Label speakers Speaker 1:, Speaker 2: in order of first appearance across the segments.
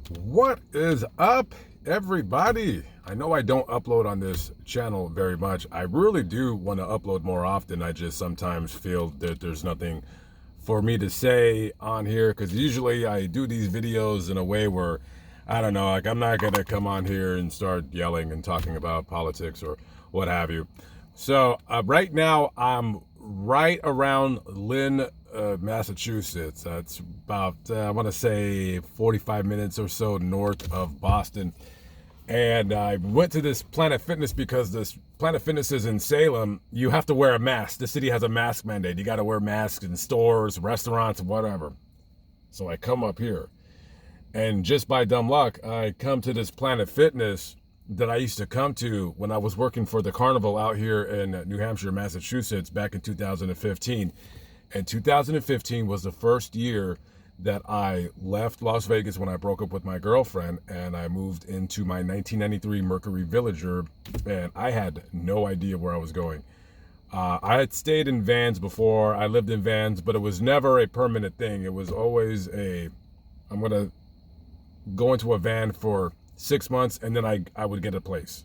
Speaker 1: What is up, everybody? I know I don't upload on this channel very much. I really do want to upload more often. I just sometimes feel that there's nothing for me to say on here because usually I do these videos in a way where, I don't know, like I'm not going to come on here and start yelling and talking about politics or what have you. So right now I'm right around Lynn, Massachusetts. That's about, I want to say 45 minutes or so north of Boston. And I went to this Planet Fitness because this Planet Fitness is in Salem. You have to wear a mask. The city has a mask mandate. You got to wear masks in stores, restaurants, whatever. So I come up here. And just by dumb luck, I come to this Planet Fitness that I used to come to when I was working for the carnival out here in New Hampshire, Massachusetts back in 2015. And 2015 was the first year that I left Las Vegas when I broke up with my girlfriend and I moved into my 1993 Mercury Villager, and I had no idea where I was going. I had stayed in vans before. I lived in vans, but it was never a permanent thing. It was always I'm going to go into a van for 6 months and then I would get a place.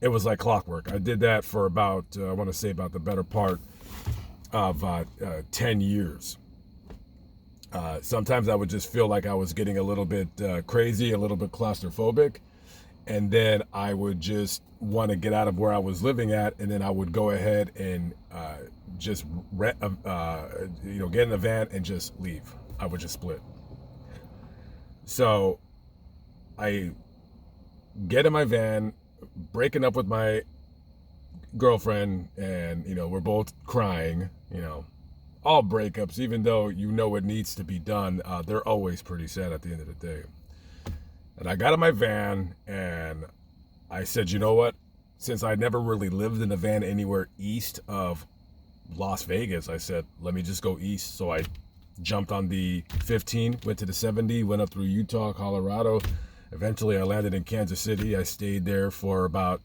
Speaker 1: It was like clockwork. I did that for about, I want to say about the better part of 10 years. Sometimes I would just feel like I was getting a little bit crazy, a little bit claustrophobic. And then I would just want to get out of where I was living at. And then I would go ahead and just get in the van and just leave. I would just split. So I get in my van, breaking up with my girlfriend, and we're both crying. All breakups, even though it needs to be done, they're always pretty sad at the end of the day. And I got in my van and I said, you know what, since I never really lived in a van anywhere east of Las Vegas, I said, let me just go east. So I jumped on the 15, went to the 70, went up through Utah, Colorado. Eventually I landed in Kansas City. I stayed there for about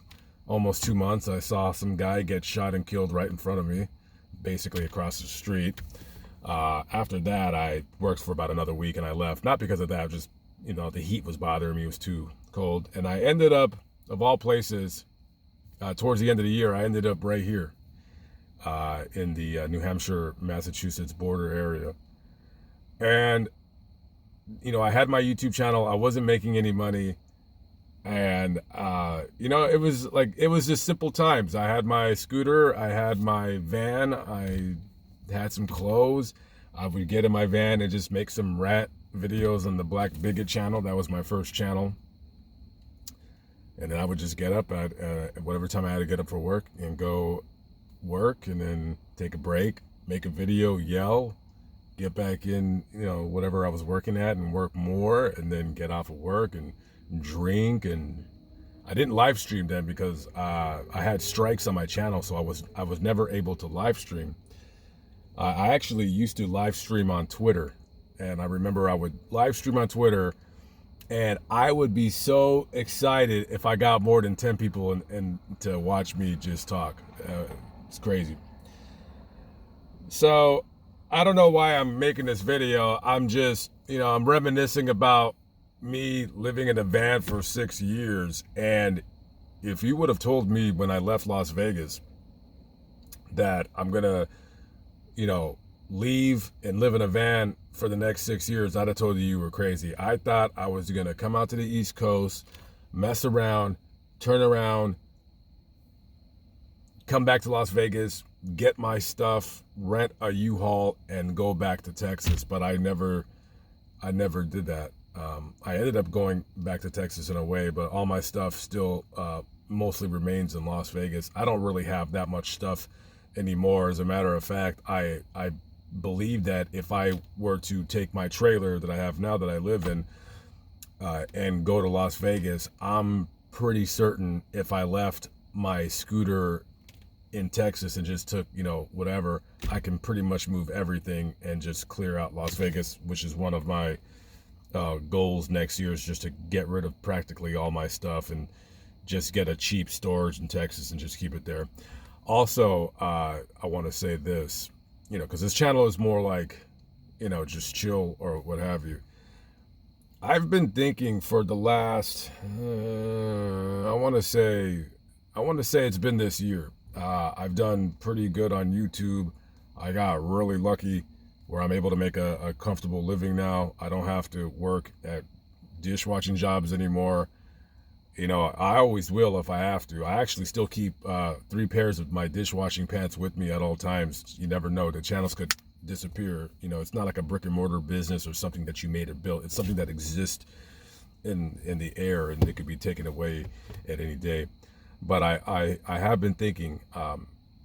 Speaker 1: almost 2 months. I saw some guy get shot and killed right in front of me, basically across the street. After that, I worked for about another week and I left. Not because of that, just, the heat was bothering me. It was too cold. And I ended up, of all places, towards the end of the year, I ended up right here in the New Hampshire, Massachusetts border area. And, I had my YouTube channel. I wasn't making any money. And, it was just simple times. I had my scooter, I had my van, I had some clothes. I would get in my van and just make some rat videos on the Black Bigot channel. That was my first channel. And then I would just get up at whatever time I had to get up for work and go work and then take a break, make a video, yell, get back in, whatever I was working at and work more, and then get off of work and drink. And I didn't live stream then because I had strikes on my channel, so I was never able to live stream. I actually used to live stream on Twitter, and I remember I would live stream on Twitter and I would be so excited if I got more than 10 people and to watch me just talk. It's crazy. So I don't know why I'm making this video. I'm just, I'm reminiscing about me living in a van for 6 years. And if you would have told me when I left Las Vegas that I'm gonna, leave and live in a van for the next 6 years, I'd have told you were crazy. I thought I was gonna come out to the East Coast, mess around, turn around, come back to Las Vegas, get my stuff, rent a U-Haul, and go back to Texas. But I never did that. I ended up going back to Texas in a way, but all my stuff still mostly remains in Las Vegas. I don't really have that much stuff anymore. As a matter of fact, I believe that if I were to take my trailer that I have now that I live in and go to Las Vegas, I'm pretty certain if I left my scooter in Texas and just took, whatever, I can pretty much move everything and just clear out Las Vegas, which is one of my goals next year, is just to get rid of practically all my stuff and just get a cheap storage in Texas and just keep it there. Also, I want to say this, because this channel is more like, just chill or what have you. I've been thinking for the last, I want to say it's been this year. I've done pretty good on YouTube. I got really lucky where I'm able to make a comfortable living now. I don't have to work at dishwashing jobs anymore. You know, I always will if I have to. I actually still keep 3 pairs of my dishwashing pants with me at all times. You never know. The channels could disappear. You know, it's not like a brick and mortar business or something that you made or built. It's something that exists in the air, and it could be taken away at any day. But I have been thinking,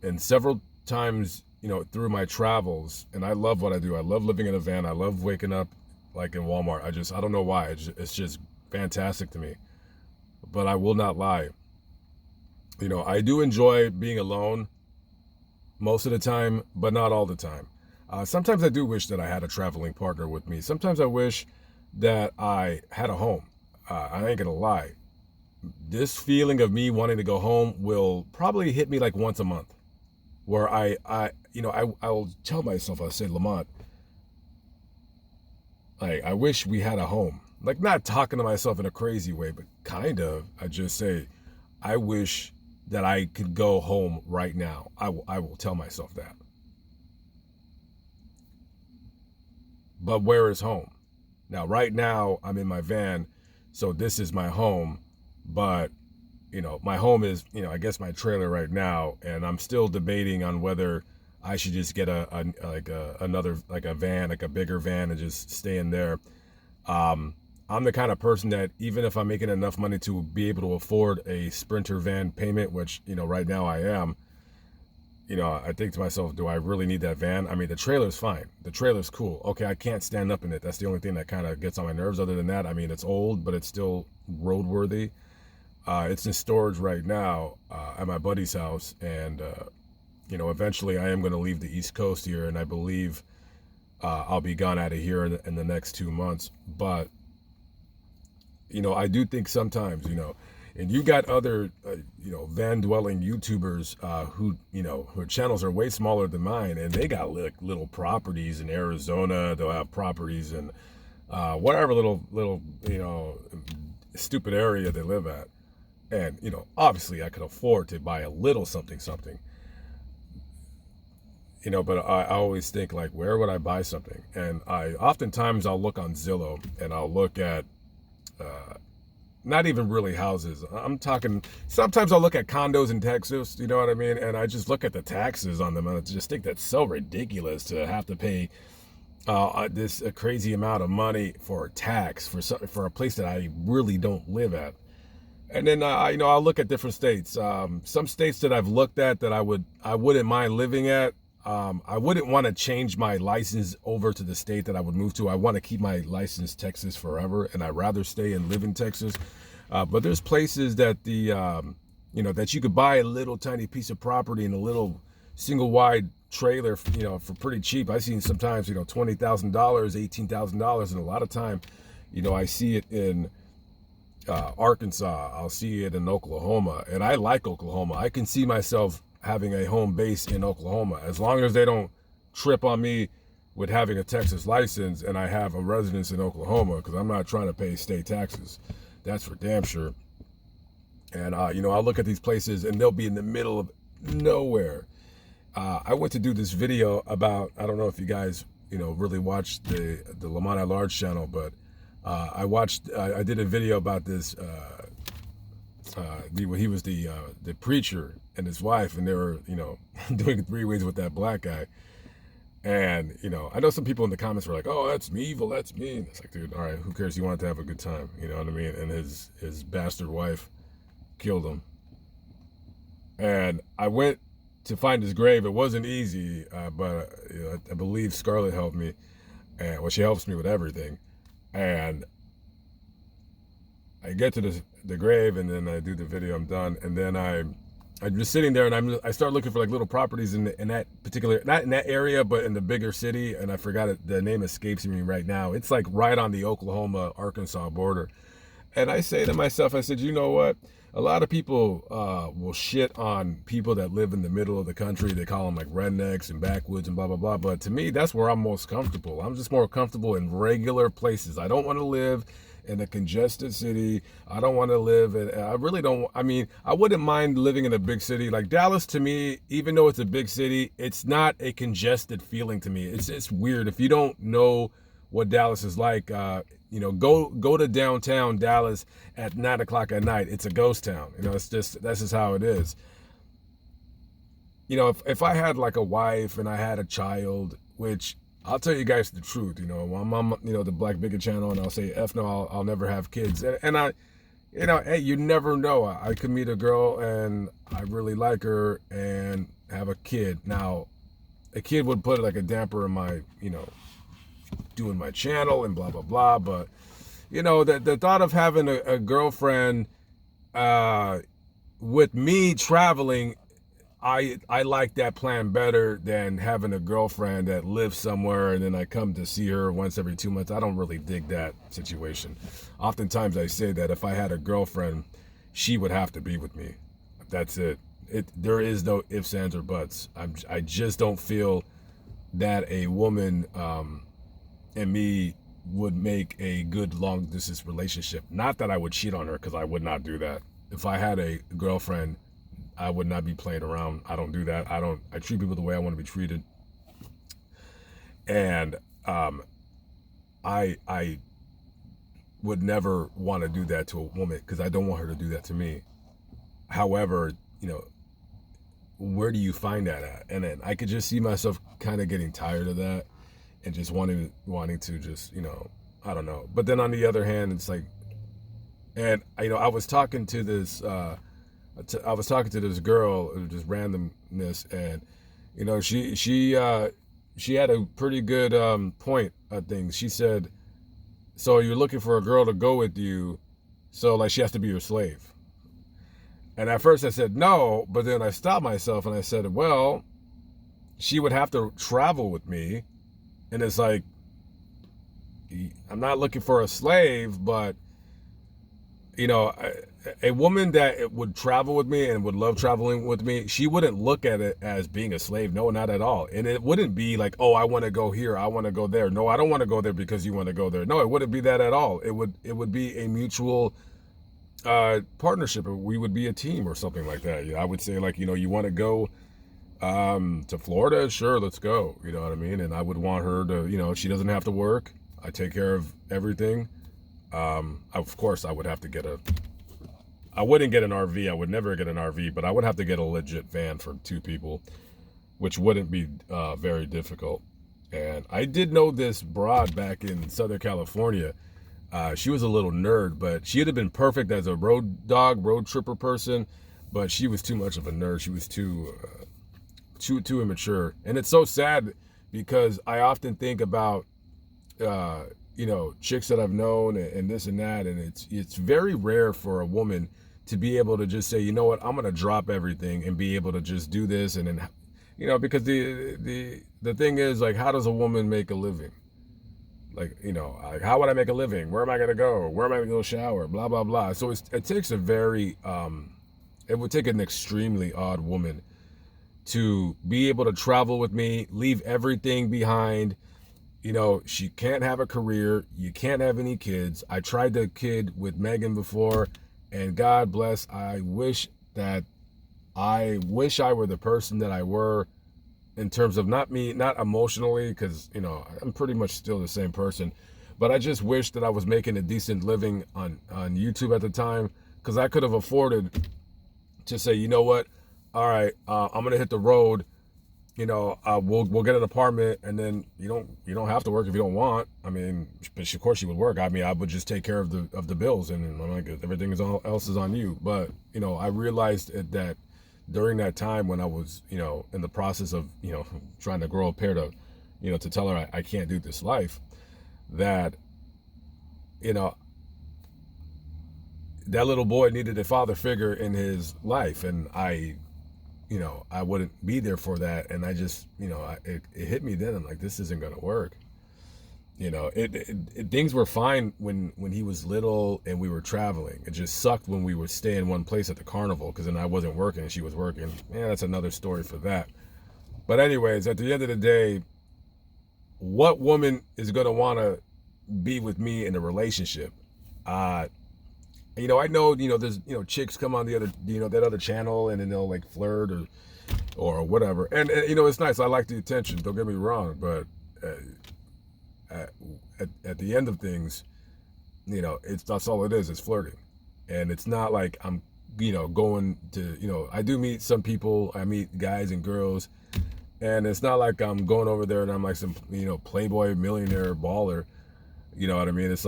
Speaker 1: and several times, you know, through my travels, and I love what I do. I love living in a van. I love waking up like in Walmart. I don't know why. It's just fantastic to me. But I will not lie. You know, I do enjoy being alone most of the time, but not all the time. Sometimes I do wish that I had a traveling partner with me. Sometimes I wish that I had a home. I ain't gonna lie. This feeling of me wanting to go home will probably hit me like once a month, where I will tell myself, I say, Lamont, I wish we had a home. Like, not talking to myself in a crazy way, but kind of. I just say, I wish that I could go home right now. I will tell myself that. But where is home? Now, right now, I'm in my van, so this is my home. But, you know, my home is, you know, I guess my trailer right now, and I'm still debating on whether I should just get another van, like a bigger van, and just stay in there. I'm the kind of person that even if I'm making enough money to be able to afford a Sprinter van payment, which, you know, right now I am, you know, I think to myself, do I really need that van? I mean, the trailer's fine. The trailer's cool. Okay, I can't stand up in it. That's the only thing that kind of gets on my nerves. Other than that, I mean, it's old, but it's still roadworthy. It's in storage right now at my buddy's house. And, you know, eventually I am going to leave the East Coast here. And I believe I'll be gone out of here in the next 2 months. But, you know, I do think sometimes, you know, and you got other, you know, van dwelling YouTubers who, you know, whose channels are way smaller than mine, and they got little properties in Arizona. They'll have properties in whatever little, you know, stupid area they live at. And, you know, obviously I could afford to buy a little something, you know, but I always think, like, where would I buy something? And oftentimes I'll look on Zillow and I'll look at, not even really houses. I'm talking, sometimes I'll look at condos in Texas, you know what I mean? And I just look at the taxes on them, and I just think that's so ridiculous to have to pay this a crazy amount of money for a tax for a place that I really don't live at. And then you know, I'll look at different states. Some states that I've looked at that I wouldn't mind living at. I wouldn't want to change my license over to the state that I would move to. I want to keep my license Texas forever, and I'd rather stay and live in Texas. But there's places that you know, that you could buy a little tiny piece of property in a little single wide trailer, you know, for pretty cheap. I've seen sometimes, you know, $20,000, $18,000, and a lot of time, you know, I see it in Arkansas. I'll see it in Oklahoma, and I like Oklahoma. I can see myself having a home base in Oklahoma, as long as they don't trip on me with having a Texas license and I have a residence in Oklahoma, because I'm not trying to pay state taxes. That's for damn sure. And you know, I'll look at these places and they'll be in the middle of nowhere. I went to do this video about, I don't know if you guys, you know, really watched the Lamont at Large channel, but I did a video about this. He was the preacher and his wife, and they were, you know, doing 3 ways with that black guy. And, you know, I know some people in the comments were like, "Oh, that's me, evil, that's me." And it's like, dude, all right, who cares? You wanted to have a good time, you know what I mean? And his bastard wife killed him. And I went to find his grave. It wasn't easy, but you know, I believe Scarlett helped me, and well, she helps me with everything. And I get to the grave, and then I do the video. I'm done, and then I'm just sitting there, and I start looking for like little properties in that particular, not in that area, but in the bigger city. And I forgot it. The name escapes me right now. It's like right on the Oklahoma-Arkansas border. And I say to myself, I said, you know what? A lot of people will shit on people that live in the middle of the country. They call them like rednecks and backwoods and blah, blah, blah. But to me, that's where I'm most comfortable. I'm just more comfortable in regular places. I don't want to live in a congested city. I don't want to live in, I really don't, I mean, I wouldn't mind living in a big city. Like Dallas to me, even though it's a big city, it's not a congested feeling to me. It's weird. If you don't know what Dallas is like, go to downtown Dallas at 9 o'clock at night. It's a ghost town. It's just, that's just how it is. If I had like a wife and I had a child, which I'll tell you guys the truth, I'm on, the Black Bigot channel, and I'll say, F no, I'll never have kids. And I, hey, you never know. I could meet a girl and I really like her and have a kid. Now, a kid would put like a damper in my, doing my channel and blah, blah, blah. But, the thought of having a girlfriend with me traveling, I like that plan better than having a girlfriend that lives somewhere and then I come to see her once every 2 months. I don't really dig that situation. Oftentimes I say that if I had a girlfriend, she would have to be with me. That's it. There is no ifs, ands, or buts. I just don't feel that a woman and me would make a good long distance relationship. Not that I would cheat on her, because I would not do that. If I had a girlfriend, I would not be playing around. I don't do that. I treat people the way I want to be treated. And I would never want to do that to a woman, because I don't want her to do that to me. However, where do you find that at? And then I could just see myself kind of getting tired of that and just wanting to just, I don't know. But then on the other hand, it's like, and I was talking to this girl, just randomness, and she had a pretty good point of things. She said, so you're looking for a girl to go with you, so like she has to be your slave. And at first I said no, but then I stopped myself and I said, well, she would have to travel with me. And it's like, I'm not looking for a slave, but a woman that would travel with me and would love traveling with me, she wouldn't look at it as being a slave. No, not at all. And it wouldn't be like, oh, I want to go here, I want to go there. No, I don't want to go there because you want to go there. No, it wouldn't be that at all. It would be a mutual partnership. We would be a team or something like that. I would say, like, you want to go to Florida? Sure, let's go. You know what I mean? And I would want her to, she doesn't have to work. I take care of everything. Of course, I would have to I wouldn't get an RV. I would never get an RV, but I would have to get a legit van for 2 people, which wouldn't be very difficult. And I did know this broad back in Southern California. She was a little nerd, but she would have been perfect as a road tripper person, but she was too much of a nerd. She was too immature. And it's so sad, because I often think about chicks that I've known and this and that, and it's very rare for a woman to be able to just say, you know what, I'm gonna drop everything and be able to just do this. And then, because the thing is, like, how does a woman make a living? Like, like, how would I make a living? Where am I gonna go? Where am I gonna go shower? Blah blah blah. So it takes a very it would take an extremely odd woman to be able to travel with me, leave everything behind. She can't have a career. You can't have any kids. I tried the kid with Megan before, and God bless, I wish I were the person that I were, in terms of not emotionally, because, I'm pretty much still the same person, but I just wish that I was making a decent living on YouTube at the time, because I could have afforded to say, you know what, all right, I'm going to hit the road. We'll get an apartment, and then you don't have to work if you don't want. I mean, but of course she would work. I mean, I would just take care of the bills, and I'm like, everything else is on you. But I realized that during that time when I was in the process of trying to grow a pair to to tell her I can't do this life, that that little boy needed a father figure in his life, and I wouldn't be there for that. And I just, it hit me then. I'm like, this isn't going to work. Things were fine when he was little and we were traveling. It just sucked when we would stay in one place at the carnival, because then I wasn't working and she was working. Yeah, that's another story for that. But anyways, at the end of the day, what woman is going to want to be with me in a relationship? I know, there's, chicks come on the other, that other channel, and then they'll like flirt or whatever. And it's nice. I like the attention. Don't get me wrong, but at the end of things, that's all it is. It's flirting, and it's not like I'm, going to, I do meet some people. I meet guys and girls, and it's not like I'm going over there and I'm like some, playboy millionaire baller. You know what I mean? It's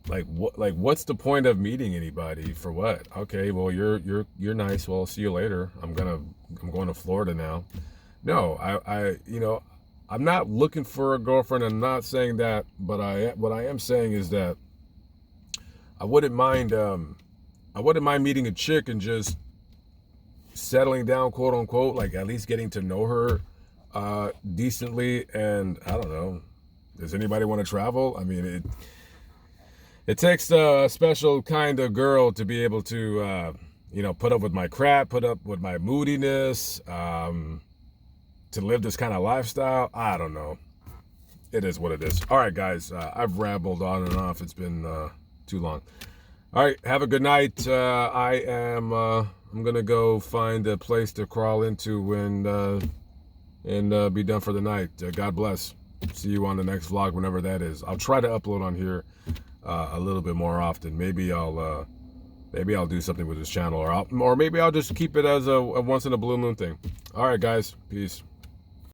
Speaker 1: what's the point of meeting anybody for what? Okay, well you're nice. Well, I'll see you later. I'm going to Florida now. No, I'm not looking for a girlfriend. I'm not saying that, but what I am saying is that I wouldn't mind meeting a chick and just settling down, quote unquote, like at least getting to know her decently. And I don't know, does anybody want to travel? I mean, it takes a special kind of girl to be able to put up with my crap, put up with my moodiness, to live this kind of lifestyle. I don't know. It is what it is. All right, guys, I've rambled on and off. It's been too long. All right, have a good night. I'm gonna go find a place to crawl into and be done for the night. God bless. See you on the next vlog, whenever that is. I'll try to upload on here a little bit more often. Maybe I'll do something with this channel, or maybe I'll just keep it as a once in a blue moon thing. All right, guys, peace.